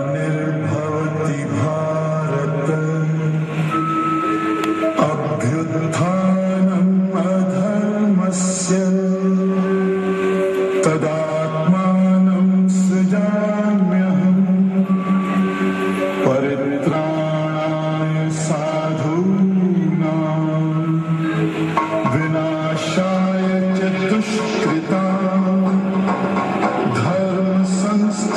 ग्लानिर्भवति भारत अभ्युत्थानम् अधर्मस्य तदात्मानं सृजाम्यहम् परित्राणाय साधूनां विनाशाय च दुष्कृतां धर्म संस्थापनार्थाय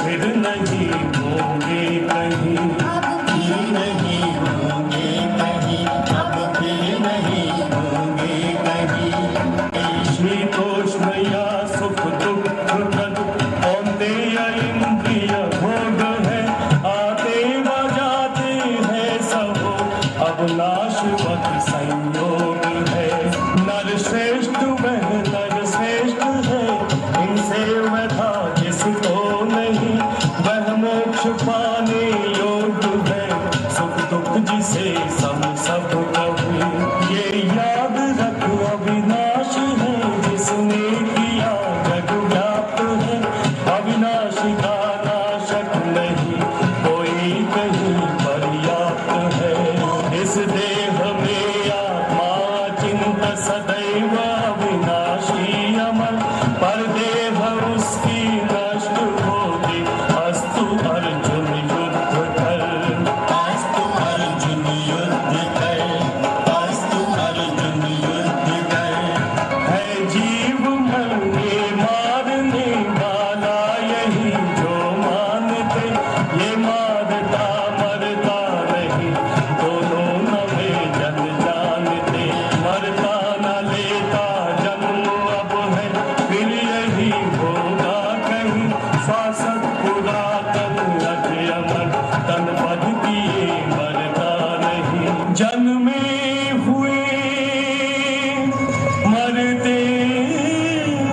फिर नहीं होंगे कहीं, फिर नहीं होंगे कहीं, अब फिर नहीं होंगे कहीं। शीतोष्ण या सुख दुख प्रद औंदेय इंद्रिय भोग है, आते व जाते हैं सब, अब नाशवत संयोग है। नर श्रेष्ठ वह नर श्रेष्ठ है, इनसे व्यथा जिसको नहीं, वह मोक्ष पाने योग्य है, सुख दुख जिसे सम सब कभी। ये याद रख अविनाश है, जिसने किया जग व्याप्त है, अविनाशी का नाशक नहीं, कोई कहीं पर्याप्त है। इस देह में आत्मा चिंत सदैव अविनाशी अमर, पर देह उसकी नष्ट होगी, अस्तु अर्जुन युद्ध कर। अस्तु अर्जुन युद्ध कर, अस्तु अर्जुन युद्ध कर। है जीव मरने मारने वाला यही जो मानते, ये मारता मरता नहीं, दोनों नवे जन जानते। मरता न लेता जन्म अब है, फिर यही होगा कहीं, शासक पुरातन अजय अमर, तन पद किए मरता नहीं। जन्मे हुए मरते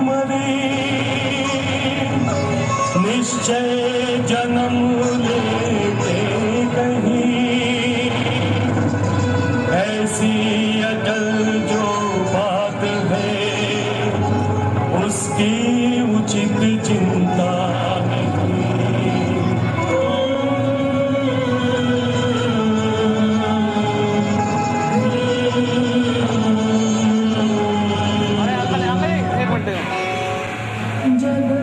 मरे, निश्चय जन्म लेते कहीं, ऐसी अटल जो बात है, उसकी उचित चिंता नहीं। एक मिनट जग